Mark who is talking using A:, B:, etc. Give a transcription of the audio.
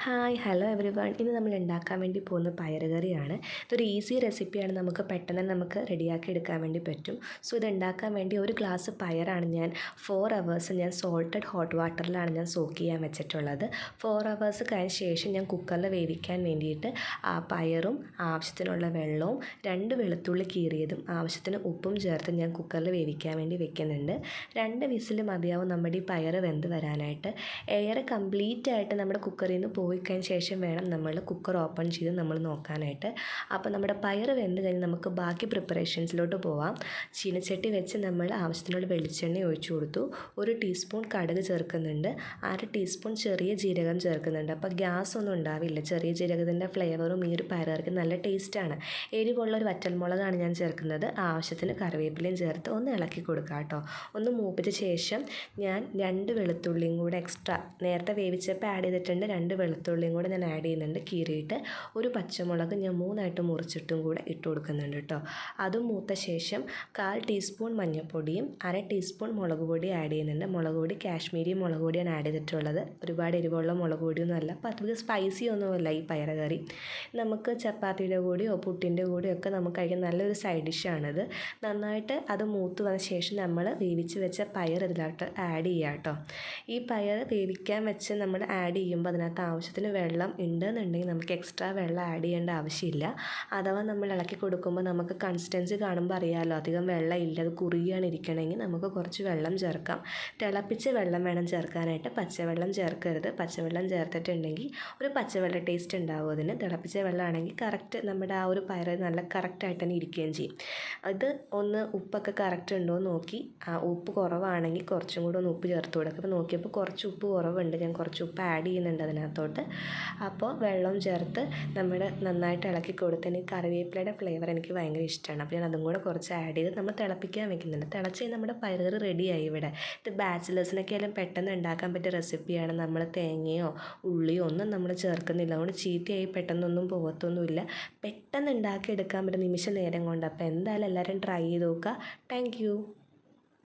A: Hello everyone. ഇന്ന് നമ്മൾ ഉണ്ടാക്കാൻ വേണ്ടി പോകുന്ന പയറ് കറിയാണ്. ഇതൊരു ഈസി റെസിപ്പിയാണ്, നമുക്ക് പെട്ടെന്ന് നമുക്ക് റെഡിയാക്കി എടുക്കാൻ വേണ്ടി പറ്റും. സോ ഇത് ഉണ്ടാക്കാൻ വേണ്ടി ഒരു ഗ്ലാസ് പയറാണ് ഞാൻ 4 hours ഞാൻ സോൾട്ടഡ് ഹോട്ട് വാട്ടറിലാണ് ഞാൻ സോക്ക് ചെയ്യാൻ വെച്ചിട്ടുള്ളത്. 4 hours കഴിഞ്ഞ ശേഷം ഞാൻ കുക്കറിൽ വേവിക്കാൻ വേണ്ടിയിട്ട് ആ പയറും ആവശ്യത്തിനുള്ള വെള്ളവും 2 വെളുത്തുള്ളി കീറിയതും ആവശ്യത്തിന് ഉപ്പും ചേർത്ത് ഞാൻ കുക്കറിൽ വേവിക്കാൻ വേണ്ടി വെക്കുന്നുണ്ട്. 2 വിസിൽ മതിയാവും നമ്മുടെ ഈ പയറ് വെന്ത് വരാനായിട്ട്. എയർ കംപ്ലീറ്റ് ആയിട്ട് നമ്മുടെ കുക്കറിൽ നിന്ന് പോയി കഴിഞ്ഞ ശേഷം വേണം നമ്മൾ കുക്കർ ഓപ്പൺ ചെയ്ത് നമ്മൾ നോക്കാനായിട്ട്. അപ്പോൾ നമ്മുടെ പയറ് വെന്ത് കഴിഞ്ഞ് നമുക്ക് ബാക്കി പ്രിപ്പറേഷൻസിലോട്ട് പോവാം. ചീനച്ചട്ടി വെച്ച് നമ്മൾ ആവശ്യത്തിനുള്ള വെളിച്ചെണ്ണ ഒഴിച്ചു കൊടുത്തു. 1 ടീസ്പൂൺ കടുക് ചേർക്കുന്നുണ്ട്, 1/2 ടീസ്പൂൺ ചെറിയ ജീരകം ചേർക്കുന്നുണ്ട്. അപ്പോൾ ഗ്യാസ് ഒന്നും ഉണ്ടാവില്ല. ചെറിയ ജീരകത്തിൻ്റെ ഫ്ലേവറും ഈ ഒരു പയറുകറിക്ക് നല്ല ടേസ്റ്റാണ്. എരിവുള്ള ഒരു വറ്റൽമുളകാണ് ഞാൻ ചേർക്കുന്നത്. ആവശ്യത്തിന് കറിവേപ്പിലയും ചേർത്ത് ഒന്ന് ഇളക്കി കൊടുക്കുക കേട്ടോ. ഒന്ന് മൂപ്പിച്ച ശേഷം ഞാൻ 2 വെളുത്തുള്ളിയും കൂടെ എക്സ്ട്രാ നേരത്തെ വേവിച്ചപ്പോൾ ആഡ് ചെയ്തിട്ടുണ്ട്. 2 വെളുത്തുള്ളിയും കൂടെ ഞാൻ ആഡ് ചെയ്യുന്നുണ്ട് കീറിയിട്ട്. ഒരു പച്ചമുളക് ഞാൻ 3ആയിട്ട് മുറിച്ചിട്ടും കൂടെ ഇട്ട് കൊടുക്കുന്നുണ്ട് കേട്ടോ. അതും മൂത്ത ശേഷം 1/4 ടീസ്പൂൺ മഞ്ഞൾപ്പൊടിയും 1/2 ടീസ്പൂൺ മുളക് പൊടി ആഡ് ചെയ്യുന്നുണ്ട്. മുളക് പൊടി കാശ്മീരി മുളക് പൊടിയാണ് ആഡ് ചെയ്തിട്ടുള്ളത്. ഒരുപാട് എരിവുള്ള മുളക് പൊടിയൊന്നും അല്ല. അപ്പോൾ അധികം സ്പൈസി ഒന്നുമല്ല ഈ പയറ് കറി. നമുക്ക് ചപ്പാത്തിയുടെ കൂടെയോ പുട്ടിൻ്റെ കൂടെയോ ഒക്കെ നമുക്ക് കഴിക്കാൻ നല്ലൊരു സൈഡ് ഡിഷാണിത്. നന്നായിട്ട് അത് മൂത്ത് വന്ന ശേഷം നമ്മൾ വേവിച്ച് വെച്ച പയർ ഇതിലോട്ട് ആഡ് ചെയ്യുക കേട്ടോ. ഈ പയർ വേവിക്കാൻ വെച്ച് നമ്മൾ ആഡ് ചെയ്യുമ്പോൾ അതിനകത്ത് ആവശ്യത്തിന് വെള്ളം ഉണ്ടെന്നുണ്ടെങ്കിൽ നമുക്ക് എക്സ്ട്രാ വെള്ളം ആഡ് ചെയ്യേണ്ട ആവശ്യമില്ല. അഥവാ നമ്മൾ ഇളക്കി കൊടുക്കുമ്പോൾ നമുക്ക് കൺസിസ്റ്റൻസി കാണുമ്പോൾ അറിയാമല്ലോ, അധികം വെള്ളം ഇല്ല, അത് കുറുകിയാണ് ഇരിക്കണമെങ്കിൽ നമുക്ക് കുറച്ച് വെള്ളം ചേർക്കാം. തിളപ്പിച്ച വെള്ളം വേണം ചേർക്കാനായിട്ട്, പച്ചവെള്ളം ചേർക്കരുത്. പച്ചവെള്ളം ചേർത്തിട്ടുണ്ടെങ്കിൽ ഒരു പച്ചവെള്ള ടേസ്റ്റ് ഉണ്ടാവും അതിന്. തിളപ്പിച്ച വെള്ളമാണെങ്കിൽ കറക്റ്റ് നമ്മുടെ ആ ഒരു പയറ് നല്ല കറക്റ്റായിട്ട് തന്നെ ഇരിക്കുകയും ചെയ്യും. ഇത് ഒന്ന് ഉപ്പൊക്കെ കറക്റ്റ് ഉണ്ടോ എന്ന് നോക്കി, ഉപ്പ് കുറവാണെങ്കിൽ കുറച്ചും കൂടെ ഒന്ന് ഉപ്പ് ചേർത്ത് കൊടുക്കുക. അപ്പോൾ നോക്കിയപ്പോൾ കുറച്ച് ഉപ്പ് കുറവുണ്ട്, ഞാൻ കുറച്ച് ഉപ്പ് ആഡ് ചെയ്യുന്നുണ്ട് അതിനകത്തോട്ട്. അപ്പോൾ വെള്ളം ചേർത്ത് നമ്മൾ നന്നായിട്ട് ഇളക്കി കൊടുത്ത്, എനിക്ക് കറിവേപ്പിലയുടെ ഫ്ലേവർ എനിക്ക് ഭയങ്കര ഇഷ്ടമാണ്. അപ്പോൾ ഞാൻ അതും കൂടെ കുറച്ച് ആഡ് ചെയ്ത് നമ്മൾ തിളപ്പിക്കാൻ വെക്കുന്നുണ്ട്. തിളച്ച് നമ്മുടെ പയറ് റെഡിയായി ഇവിടെ. ഇത് ബാച്ചിലേഴ്സിനൊക്കെയായാലും പെട്ടെന്ന് ഉണ്ടാക്കാൻ പറ്റിയ റെസിപ്പിയാണ്. നമ്മൾ തേങ്ങയോ ഉള്ളിയോ ഒന്നും നമ്മൾ ചേർക്കുന്നില്ല, അതുകൊണ്ട് ചീത്തയായി പെട്ടെന്നൊന്നും പോകത്തൊന്നുമില്ല. പെട്ടെന്ന് ഉണ്ടാക്കിയെടുക്കാൻ പറ്റും നിമിഷ നേരം കൊണ്ട്. അപ്പോൾ എന്തായാലും എല്ലാവരും ട്രൈ ചെയ്ത് നോക്കുക. Thank you.